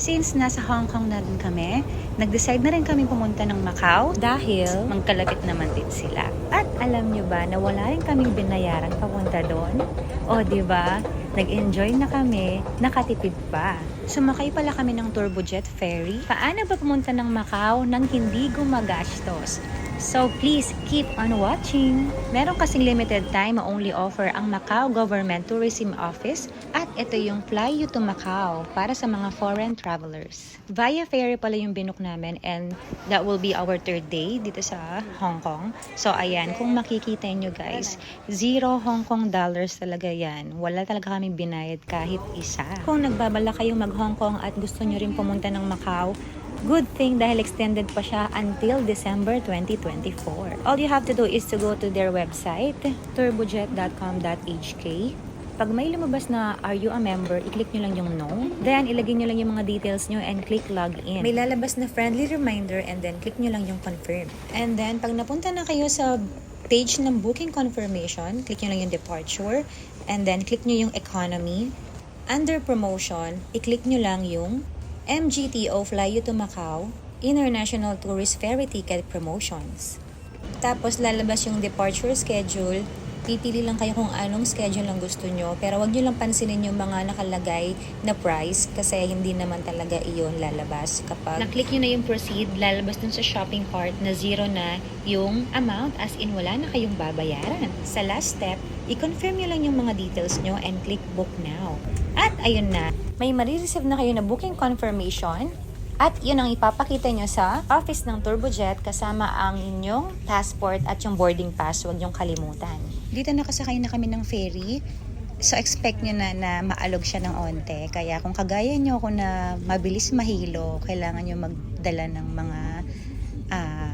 Since nasa Hong Kong na rin kami, nag-decide na rin kami pumunta ng Macau dahil magkalapit naman din sila. At alam nyo ba na wala rin kaming binayaran papunta doon? O diba, nag-enjoy na kami, nakatipid pa. Sumakay pala kami ng turbojet ferry. Paano ba pumunta ng Macau nang hindi gumagastos? So please keep on watching. Meron kasing limited time only offer ang Macau Government Tourism Office at ito yung Fly You to Macau para sa mga foreign travelers. Via ferry pala yung binook namin and that will be our third day dito sa Hong Kong. So ayan, kung makikita nyo guys, 0 Hong Kong dollars talaga yan. Wala talaga kaming binayad kahit isa. Kung nagbabala kayong mag Hong Kong at gusto nyo rin pumunta ng Macau, good thing dahil extended pa siya until December 2024. All you have to do is to go to their website, turbojet.com.hk. Pag may lumabas na are you a member, i-click nyo lang yung no. Then, ilagay nyo lang yung mga details nyo and click login. May lalabas na friendly reminder and then click nyo lang yung confirm. And then, pag napunta na kayo sa page ng booking confirmation, click nyo lang yung departure and then click nyo yung economy. Under promotion, i-click nyo lang yung MGTO Fly You to Macau International Tourist Ferry Ticket Promotions. Tapos lalabas yung departure schedule. Pipili lang kayo kung anong schedule ang gusto nyo. Pero wag nyo lang pansinin yung mga nakalagay na price kasi hindi naman talaga iyon lalabas. Kapag na-click nyo na yung proceed, lalabas dun sa shopping cart na zero na yung amount as in wala na kayong babayaran. Sa last step, i-confirm nyo lang yung mga details nyo and click book now. At ayun na, may marireceive na kayo na booking confirmation at yun ang ipapakita nyo sa office ng Turbojet kasama ang inyong passport at yung boarding pass, huwag nyong kalimutan. Dito nakasakay na kami ng ferry, so expect nyo na maalog siya ng onte. Kaya kung kagaya nyo ako na mabilis mahilo, kailangan nyo magdala ng mga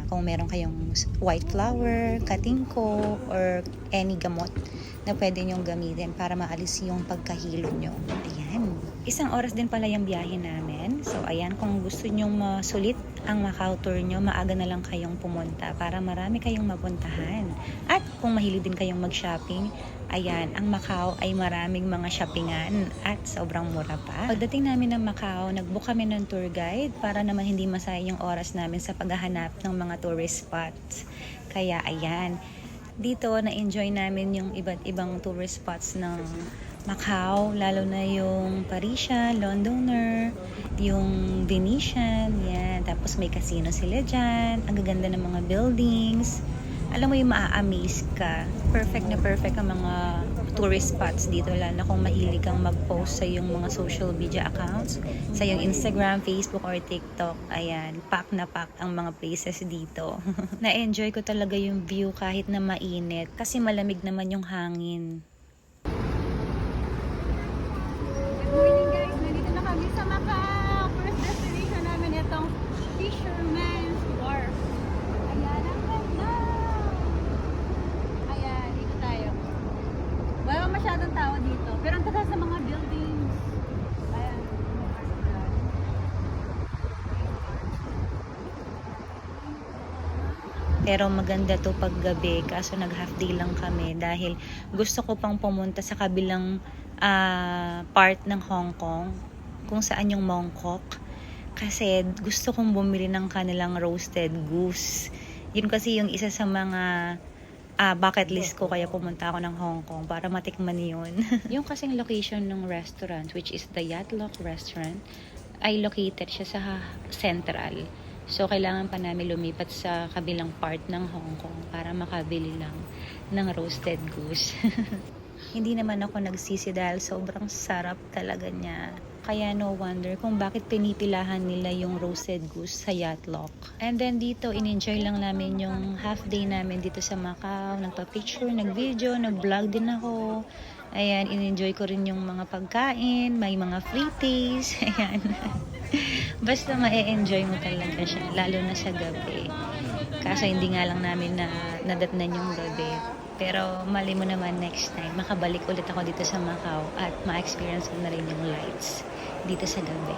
kung meron kayong white flower, katingko, or any gamot na pwede nyong gamitin para maalis yung pagkahilo nyo. Ayan. 1 oras din pala yung biyahe namin. So, ayan, kung gusto nyong masulit ang Macau tour nyo, maaga na lang kayong pumunta para marami kayong mapuntahan. At kung mahilig din kayong mag-shopping, ayan, ang Macau ay maraming mga shoppingan at sobrang mura pa. Pagdating namin ng Macau, nag-book kami ng tour guide para naman hindi masayang yung oras namin sa paghahanap ng mga tourist spots. Kaya, ayan, dito na-enjoy namin yung iba't ibang tourist spots ng Macau, lalo na yung Parisian, Londoner, yung Venetian, yan. Tapos may casino sila dyan. Ang gaganda ng mga buildings. Alam mo yung maa-amaze ka. Perfect na perfect ang mga tourist spots dito, lalo na kung mahilig kang mag-post sa yung mga social media accounts, sa yung Instagram, Facebook, or TikTok. Ayan, pack na pack ang mga places dito. Na-enjoy ko talaga yung view kahit na mainit kasi malamig naman yung hangin. Morning guys, nandito na kami sa Macau. First destination namin itong Fisherman's Wharf. Ayan, ang ganda. Ayan, dito tayo. Wala masyadong tao dito, pero ang tagal sa mga buildings. Ayan. Pero maganda to pag gabi, kaso nag half day lang kami dahil gusto ko pang pumunta sa kabilang part ng Hong Kong kung saan yung Mongkok kasi gusto kong bumili ng kanilang roasted goose. Yun kasi yung isa sa mga bucket list ko kaya pumunta ako ng Hong Kong para matikman yun. Yung kasing location ng restaurant which is the Yatlock Restaurant ay located siya sa Central. So, kailangan pa namin lumipat sa kabilang part ng Hong Kong para makabili lang ng roasted goose. Hindi naman ako nagsisi dahil sobrang sarap talaga niya. Kaya no wonder kung bakit pinipilahan nila yung roasted goose sa Yatlock. And then dito, in-enjoy lang namin yung half day namin dito sa Macau. Nagpa-picture, nag-video, nag-vlog din ako. Ayan, in-enjoy ko rin yung mga pagkain, may mga free taste. Ayan. Basta ma-enjoy mo talaga siya, lalo na sa gabi. Kaso hindi nga lang namin nadatnan yung gabi. Pero mali mo naman next time, makabalik ulit ako dito sa Macau at ma-experience ko na rin yung lights dito sa gabi.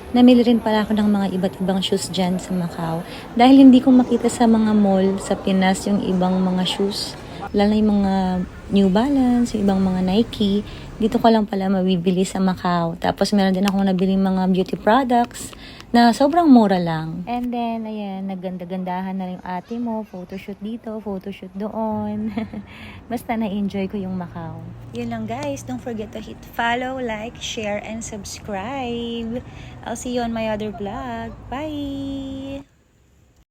Namili rin pala ako ng mga iba't ibang shoes dyan sa Macau. Dahil hindi ko makita sa mga mall sa Pinas yung ibang mga shoes. Lalo na yung mga New Balance, yung ibang mga Nike. Dito ko lang pala mabibili sa Macau. Tapos meron din akong nabili mga beauty products na sobrang mura lang. And then, ayan, nagganda-gandahan na yung ate mo. Photoshoot dito, photoshoot doon. Basta na-enjoy ko yung Macau. Yun lang guys. Don't forget to hit follow, like, share, and subscribe. I'll see you on my other vlog. Bye!